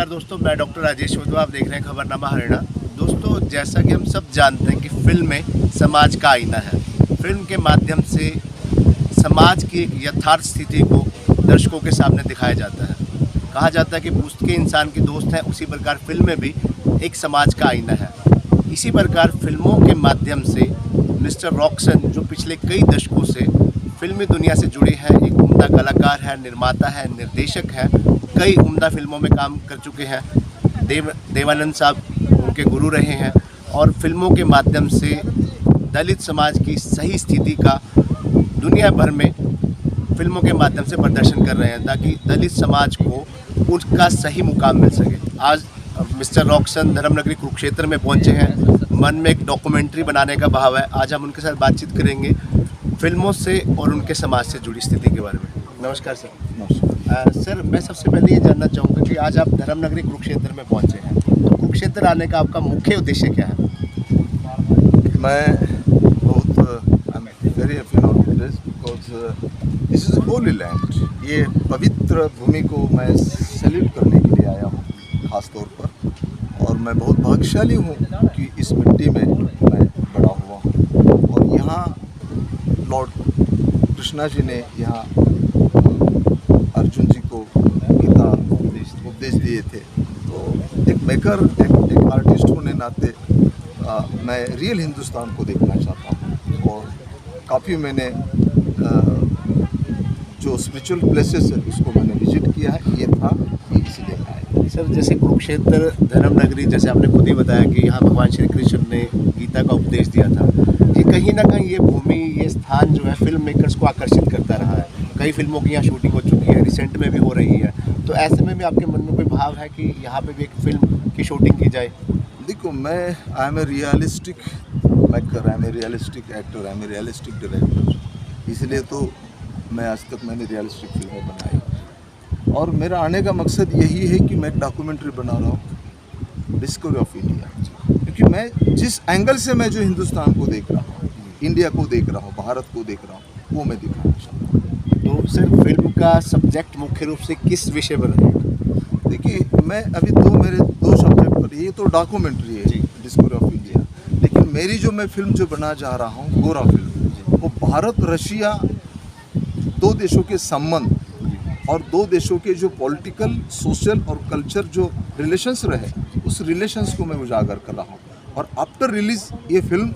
दोस्तों, मैं डॉक्टर राजेश वधवा, आप देख रहे हैं खबरनामा हरियाणा। दोस्तों, जैसा कि हम सब जानते हैं कि फिल्में समाज का आईना है। फिल्म के माध्यम से समाज की एक यथार्थ स्थिति को दर्शकों के सामने दिखाया जाता है। कहा जाता है कि पुस्तकें इंसान की दोस्त हैं, उसी प्रकार फिल्में भी एक समाज का आईना है। इसी प्रकार फिल्मों के माध्यम से मिस्टर रॉक्सन, जो पिछले कई दशकों से फिल्मी दुनिया से जुड़े हैं, एक उम्दा कलाकार है, निर्माता है, निर्देशक है, कई उम्दा फिल्मों में काम कर चुके हैं। देवानंद साहब उनके गुरु रहे हैं और फिल्मों के माध्यम से दलित समाज की सही स्थिति का दुनिया भर में फिल्मों के माध्यम से प्रदर्शन कर रहे हैं, ताकि दलित समाज को उसका सही मुकाम मिल सके। आज मिस्टर रॉक्सन धर्मनगरी कुरुक्षेत्र में पहुंचे हैं। मन में एक डॉक्यूमेंट्री बनाने का भाव है। आज हम उनके साथ बातचीत करेंगे फिल्मों से और उनके समाज से जुड़ी स्थिति के बारे में। नमस्कार सर। नमस्कार सर, मैं सबसे पहले ये जानना चाहूँगा कि आज आप धर्मनगरी कुरुक्षेत्र में पहुँचे हैं, तो कुरुक्षेत्र आने का आपका मुख्य उद्देश्य क्या है? मैं बहुत very happy now because this is Holi land. ये पवित्र भूमि को मैं सैल्यूट करने के लिए आया हूँ खास तौर पर, और मैं बहुत भाग्यशाली हूँ कि इस मिट्टी में मैं बड़ा हुआ हूँ। और यहाँ लॉर्ड कृष्णा जी ने यहाँ अर्जुन जी को गीता उपदेश दिए थे। तो एक मेकर, एक आर्टिस्ट होने नाते मैं रियल हिंदुस्तान को देखना चाहता हूँ। और काफ़ी मैंने जो स्पिरिचुअल प्लेसेस है उसको मैंने विजिट किया है। ये था कि इसलिए आया। सर, जैसे कुरुक्षेत्र धर्मनगरी, जैसे आपने खुद ही बताया कि यहाँ भगवान श्री कृष्ण ने गीता का उपदेश दिया था, ये कहीं ना कहीं ये भूमि, ये स्थान जो है फिल्म मेकर्स को आकर्षित करता रहा है। कई फिल्मों की यहाँ शूटिंग हो चुकी है, रिसेंट में भी हो रही है। तो ऐसे में भी आपके मन में कोई भाव है कि यहाँ पे भी एक फिल्म की शूटिंग की जाए? देखो, मैं I am a realistic maker, I am a realistic actor, I am a realistic director. इसलिए तो मैं आज तक मैंने रियलिस्टिक फिल्में बनाई। और मेरा आने का मकसद यही है कि मैं एक डॉक्यूमेंट्री बना रहा हूँ, डिस्कवरी ऑफ इंडिया। क्योंकि मैं जिस एंगल से मैं जो हिंदुस्तान को देख रहा हूँ, इंडिया को देख रहा हूँ, भारत को देख रहा हूँ, वो मैं दिखाना चाहता हूँ। तो सर, फिल्म का सब्जेक्ट मुख्य रूप से किस विषय पर रहेगा? देखिए, मैं अभी मेरे दो सब्जेक्ट पर, ये तो डॉक्यूमेंट्री है डिस्कवरी ऑफ इंडिया, लेकिन मेरी जो मैं फिल्म जो बना जा रहा हूँ गोरा फिल्म, वो भारत रशिया दो देशों के संबंध और दो देशों के जो पॉलिटिकल, सोशल और कल्चर जो रिलेशंस रहे, उस रिलेशंस को मैं उजागर कर रहा हूँ। और आफ्टर रिलीज ये फिल्म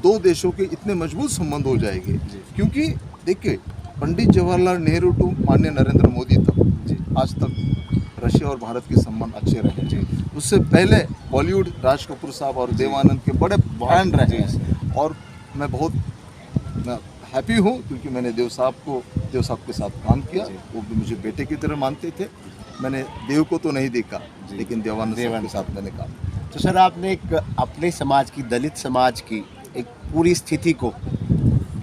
दो देशों के इतने मजबूत संबंध हो जाएंगे, क्योंकि देखिए, पंडित जवाहरलाल नेहरू टू माननीय नरेंद्र मोदी तक आज तक रशिया और भारत के संबंध अच्छे रहे। उससे पहले बॉलीवुड राज कपूर साहब और देवानंद के बड़े फैन रहे हैं। और मैं बहुत हैप्पी हूँ क्योंकि मैंने देव साहब के साथ काम किया। वो भी मुझे बेटे की तरह मानते थे। मैंने देव को तो नहीं देखा, लेकिन देवानंद साहब के साथ मैंने काम किया। तो सर, आपने एक अपने समाज की, दलित समाज की एक पूरी स्थिति को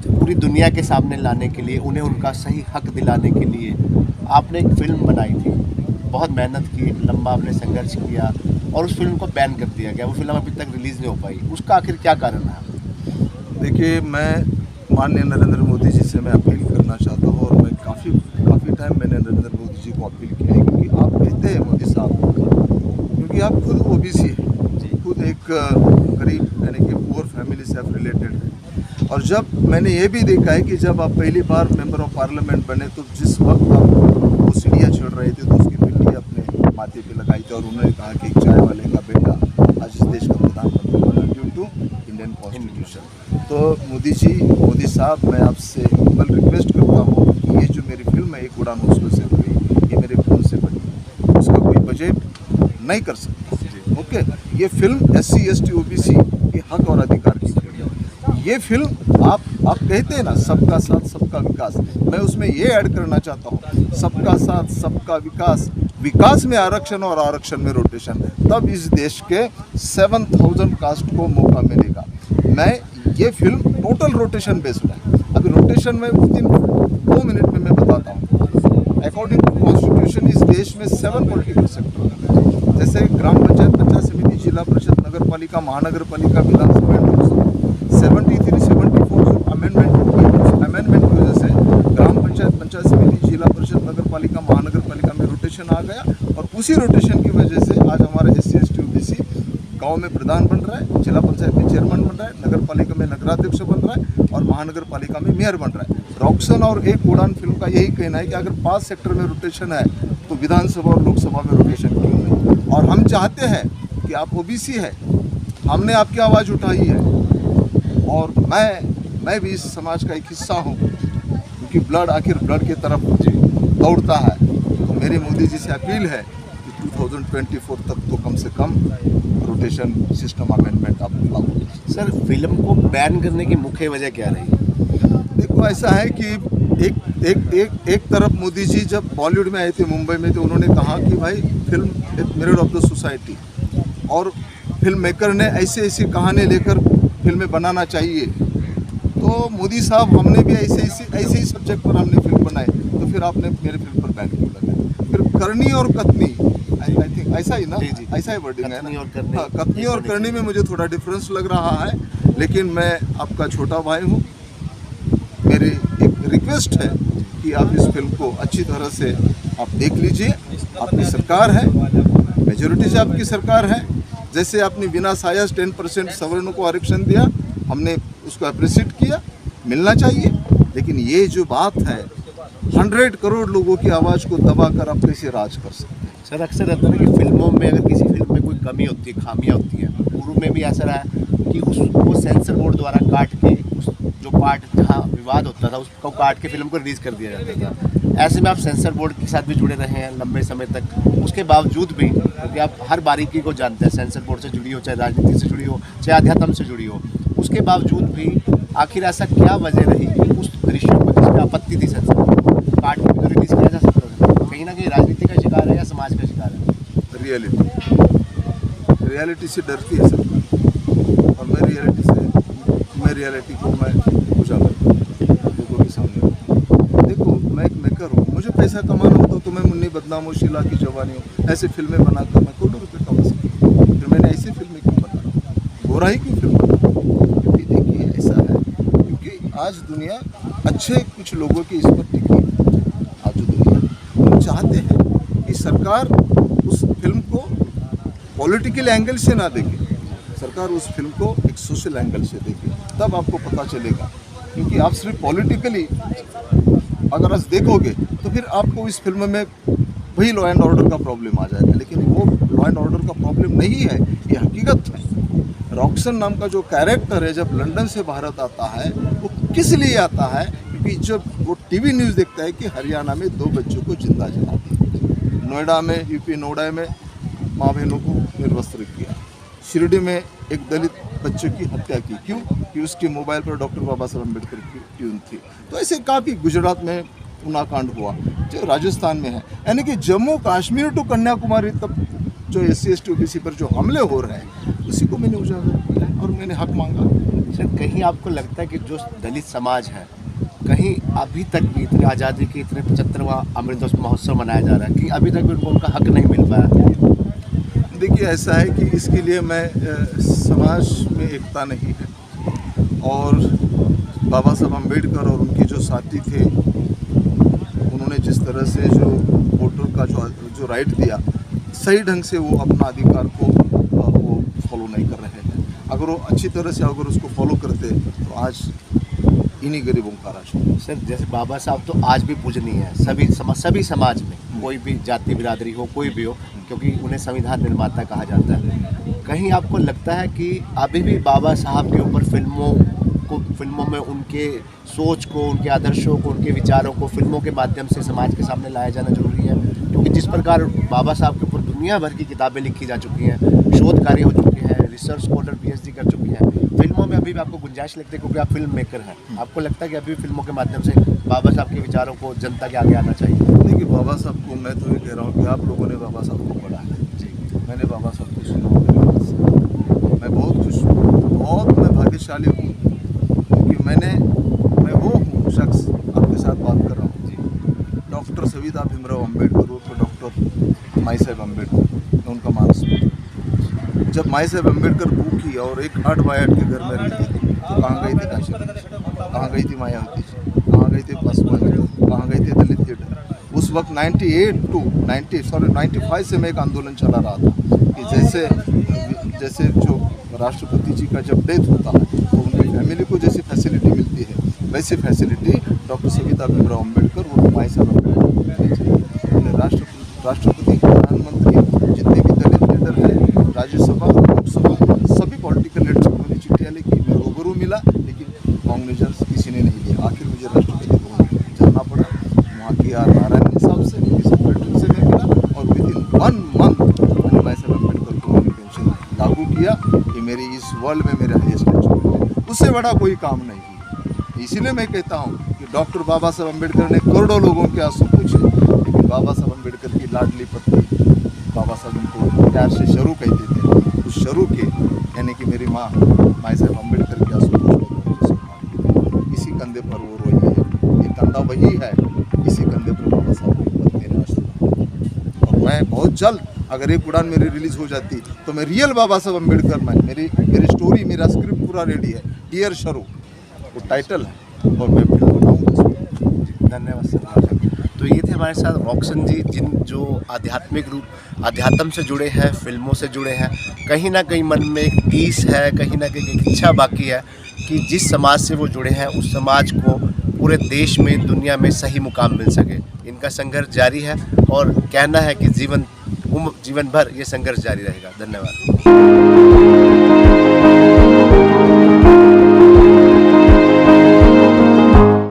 पूरी दुनिया के सामने लाने के लिए, उन्हें उनका सही हक दिलाने के लिए आपने एक फिल्म बनाई थी। बहुत मेहनत की, एक लंबा आपने संघर्ष किया और उस फिल्म को बैन कर दिया गया। वो फिल्म अभी तक रिलीज़ नहीं हो पाई। उसका आखिर क्या कारण रहा? देखिए, मैं माननीय नरेंद्र मोदी जी से मैं अपील करना चाहता हूँ, और मैं काफ़ी टाइम मैंने नरेंद्र मोदी जी को अपील किया है, क्योंकि आप कहते हैं मोदी साहब, क्योंकि आप खुद ओबीसी है, खुद एक गरीब यानी कि पुअर फैमिली से आप रिलेटेड है। और जब मैंने ये भी देखा है कि जब आप पहली बार मेंबर ऑफ पार्लियामेंट बने, तो जिस वक्त आप वो सीढ़ियाँ चढ़ रहे थे, तो उसकी मिट्टी अपने माथे पे लगाई थी और उन्होंने कहा कि एक चाय वाले का बेटा आज इस देश का प्रधानमंत्री बना ड्यू टू इंडियन कॉन्स्टिट्यूशन। तो मोदी साहब, मैं आपसे हम्बल रिक्वेस्ट करता हूँ कि ये जो मेरी फिल्म है, एक उड़ान हौसलों से हुई, ये मेरे खून से बनी, उसका कोई बजट नहीं कर सकता। ओके, ये फिल्म SC ST OBC के हक और अधिकार की फिल्म है। ये फिल्म आप कहते हैं ना, सबका साथ सबका विकास, मैं उसमें ये ऐड करना चाहता हूँ, सबका साथ सबका विकास, विकास में आरक्षण और आरक्षण में रोटेशन, तब इस देश के 7000 कास्ट को मौका मिलेगा। मैं ये फिल्म टोटल रोटेशन बेस्ड है। अभी रोटेशन में विदिन 2 मिनट में मैं बताता हूँ। अकॉर्डिंग टू कॉन्स्टिट्यूशन इस देश में 7 पॉलिटिकल सेक्टर है, जैसे ग्राम पंचायत, पंचायत समिति, जिला परिषद, नगर पालिका, महानगर पालिका, विधानसभा, 73-74 जो अमेंडमेंट हो गई, उस अमेंडमेंट की वजह से ग्राम पंचायत, पंचायत समिति, जिला परिषद, नगर पालिका, महानगर पालिका में रोटेशन आ गया। और उसी रोटेशन की वजह से आज हमारा SC ST OBC गांव में प्रधान बन रहा है, जिला पंचायत में चेयरमैन बन रहा है, नगर पालिका में नगराध्यक्ष बन रहा है और महानगर पालिका में मेयर बन रहा है। रॉक्सन और एक उड़ान फिल्म का यही कहना है कि अगर 5 सेक्टर में रोटेशन है तो विधानसभा और लोकसभा में रोटेशन क्यों नहीं। और हम चाहते हैं कि आप OBC है, हमने आपकी आवाज़ उठाई है और मैं भी इस समाज का एक हिस्सा हूँ, क्योंकि ब्लड आखिर ब्लड की तरफ दौड़ता है। तो मेरी मोदी जी से अपील है कि 2024 तक तो कम से कम रोटेशन सिस्टम अमेंडमेंट आप लागू कीजिए। सर, फिल्म को बैन करने की मुख्य वजह क्या रही? देखो, ऐसा है कि एक तरफ मोदी जी जब बॉलीवुड में आए थे, मुंबई में, तो उन्होंने कहा कि भाई फिल्म एक मिरर ऑफ द सोसाइटी और फिल्म मेकर ने ऐसे कहानी लेकर फिल्में बनाना चाहिए। तो मोदी साहब, हमने भी ऐसे ही सब्जेक्ट पर हमने फिल्म बनाए, तो फिर आपने मेरे फिल्म पर बैन क्यों लगाया? फिर करनी और कतनी, आई थिंक ऐसा ही ना, जी। ऐसा ही वर्डिंग है ना। और करनी, हाँ, कतनी और करनी में मुझे थोड़ा डिफरेंस लग रहा है, लेकिन मैं आपका छोटा भाई हूँ। मेरी एक रिक्वेस्ट है कि आप इस फिल्म को अच्छी तरह से आप देख लीजिए। आपकी सरकार है, मेजोरिटी से आपकी सरकार है। जैसे आपने बिना सायास 10% सवर्णों को आरक्षण दिया, हमने उसको अप्रिशिएट किया, मिलना चाहिए। लेकिन ये जो बात है, 100 करोड़ लोगों की आवाज़ को दबाकर आप कैसे राज कर सकते हैं? सर, अक्सर रहता है ना कि फिल्मों में अगर किसी फिल्म में कोई कमी होती है, खामियां होती हैं, पूर्व में भी ऐसा रहा है कि उसको सेंसर बोर्ड द्वारा काट के उस जो पार्ट जहाँ विवाद होता था उसको काट के फिल्म को रिलीज़ कर दिया जाता था। ऐसे में आप सेंसर बोर्ड के साथ भी जुड़े रहे हैं लंबे समय तक। उसके बावजूद भी, क्योंकि आप हर बारीकी को जानते हैं, सेंसर बोर्ड से जुड़ी हो, चाहे राजनीति से जुड़ी हो, चाहे अध्यात्म से जुड़ी हो, उसके बावजूद भी आखिर ऐसा क्या वजह रही कि उस दृश्य को जिसकी आपत्ति थी सेंसर बोर्ड काट के भी रिलीज़ किया जा सकता था? कहीं ना कहीं राजनीति का शिकार है या समाज का शिकार है? रियलिटी से डरती है सरकार, और मैं रियलिटी को मैं उजागर लोगों के सामने। देखो, मैं एक मेकर हूँ, मुझे पैसा कमाना होता तो मैं मुन्नी बदनाम हूँ, शीला की जवानी हूँ, ऐसे फिल्में बनाकर मैं करोड़ों रुपये कमा सकता हूँ। फिर मैंने ऐसी फिल्में क्यों बना, गोराई की फिल्म बना? क्योंकि देखिए ऐसा है, क्योंकि आज दुनिया अच्छे कुछ लोगों की इस पर टिकी है। आज जो दुनिया, हम चाहते हैं कि सरकार उस फिल्म को पॉलिटिकल एंगल से ना देखे, सरकार उस फिल्म को एक सोशल एंगल से देखे, तब आपको पता चलेगा। क्योंकि आप सिर्फ पॉलिटिकली अगर आप देखोगे तो फिर आपको इस फिल्म में वही लॉ एंड ऑर्डर का प्रॉब्लम आ जाएगा, लेकिन वो लॉ एंड ऑर्डर का प्रॉब्लम नहीं है, ये हकीकत है। रॉक्सन नाम का जो कैरेक्टर है, जब लंदन से भारत आता है, वो किस लिए आता है? क्योंकि जब वो टीवी न्यूज़ देखता है कि हरियाणा में 2 बच्चों को जिंदा जला दिया, नोएडा में, यूपी नोएडा में माँ बहनों को निर्वस्त्र किया, शिरडी में एक दलित बच्चे की हत्या की, क्यों? कि उसके मोबाइल पर डॉक्टर बाबा साहब अम्बेडकर की ट्यून थी। तो ऐसे काफ़ी, गुजरात में उनाकांड हुआ, जो राजस्थान में है, यानी कि जम्मू कश्मीर टू कन्याकुमारी तक जो SC ST OBC पर जो हमले हो रहे हैं, उसी को मैंने उजागर किया और मैंने हक मांगा। सर, कहीं आपको लगता है कि जो दलित समाज है, कहीं अभी तक भी इतनी आज़ादी के इतने 75वां अमृत महोत्सव मनाया जा रहा है कि अभी तक भी उनको उनका हक नहीं मिल पाया? देखिए, ऐसा है कि इसके लिए मैं समाज में एकता नहीं है, और बाबा साहब अम्बेडकर और उनके जो साथी थे, उन्होंने जिस तरह से जो वोटर का जो राइट दिया, सही ढंग से वो अपना अधिकार को वो फॉलो नहीं कर रहे हैं। अगर वो अच्छी तरह से अगर उसको फॉलो करते तो आज इन्हीं गरीबों का राज होता। सर, जैसे बाबा साहब तो आज भी पूजनीय है सभी समाज में, कोई भी जाति बिरादरी हो, कोई भी हो, क्योंकि उन्हें संविधान निर्माता कहा जाता है। कहीं आपको लगता है कि अभी भी बाबा साहब के ऊपर फिल्मों में उनके सोच को, उनके आदर्शों को, उनके विचारों को फिल्मों के माध्यम से समाज के सामने लाया जाना जरूरी है? क्योंकि जिस प्रकार बाबा साहब के ऊपर दुनिया भर की किताबें लिखी जा चुकी हैं, शोध कार्य हो चुके हैं, रिसर्च स्कॉलर PhD कर चुकी हैं, फिल्मों में अभी भी आपको गुंजाइश लगती है? क्योंकि आप फिल्म मेकर हैं, आपको लगता है कि अभी फिल्मों के माध्यम से बाबा साहब के विचारों को जनता के आगे आना चाहिए? देखिए, बाबा साहब को मैं तो ये कह रहा हूँ कि आप लोगों ने बाबा साहब को पढ़ा है जी, मैंने बाबा साहब को सुना, मैं बहुत खुश हूँ, बहुत मैं भाग्यशाली हूँ, क्योंकि मैं वो हूँ शख्स आपके साथ बात कर रहा हूँ जी, डॉक्टर सविता भीमराव अम्बेडकर उर्फ डॉक्टर माई साहेब अम्बेडकर, मैं उनका मानस हूँ। जब माई साहेब अम्बेडकर भूखी और एक 8 बाय 8 के घर में रहती थी, तो कहाँ गई थी काशी, कहाँ गई थी मायावती जी, कहाँ गई थी पासवान जी, कहाँ गई थी दलित लीडर? उस वक्त 95 से मैं एक आंदोलन चला रहा था कि जैसे जो राष्ट्रपति जी का जब डेथ होता है तो उनकी फैमिली को जैसी फैसिलिटी मिलती है वैसी फैसिलिटी डॉक्टर सविता भीमराव अम्बेडकर और माई साहब अम्बेडकर को मिलनी चाहिए। राष्ट्रपति, प्रधानमंत्री, जितने भी दलित लीडर हैं, राज्यसभा, लोकसभा, सभी पॉलिटिकल लीडर को मैंने चिट्ठियाँ लिखी, मैं रूबरू मिला, लेकिन कांग्रेस किसी ने नहीं लिया। आखिर मुझे राष्ट्रपति भवन जाना पड़ा, वहाँ के आर नारायणन साहब से, उनकी सेक्रेटरी से मैं मिला और विदिन 1 मंथ मैंने माई साहब अम्बेडकर को उनकी पेंशन लागू किया कि मेरी इस वर्ल्ड में मेरे हाईएस्ट पेंशन मिले। उससे बड़ा कोई काम नहीं किया। इसीलिए मैं कहता हूँ कि डॉक्टर बाबा साहब अम्बेडकर ने करोड़ों लोगों के आंसू पूछे, लेकिन बाबा साहब अम्बेडकर की लाडली पत्नी, बाबा साहब उनको प्यार से शरू कहते थे, उस शरू के यानी कि मेरी माँ माई साहब अम्बेडकर के आंसू पूछने इसी कंधे पर वो रोई है। ये कंधा वही है, इसी कंधे पर बाबा साहब की पत्नी ने आंसू। और मैं बहुत जल्द अगर एक उड़ान मेरी रिलीज हो जाती तो मैं रियल बाबा साहब अम्बेडकर में मेरी स्टोरी, मेरा स्क्रिप्ट पूरा रेडी है, डियर शरू वो टाइटल है और मैं फिल्म बनाऊंगा। धन्यवाद सर। तो ये थे हमारे साथ रॉक्सन जी, जो आध्यात्म से जुड़े हैं, फिल्मों से जुड़े हैं। कहीं ना कहीं मन में एक टीस है, कहीं ना कहीं एक इच्छा बाकी है कि जिस समाज से वो जुड़े हैं उस समाज को पूरे देश में, दुनिया में सही मुकाम मिल सके। इनका संघर्ष जारी है और कहना है कि जीवन भर ये संघर्ष जारी रहेगा। धन्यवाद।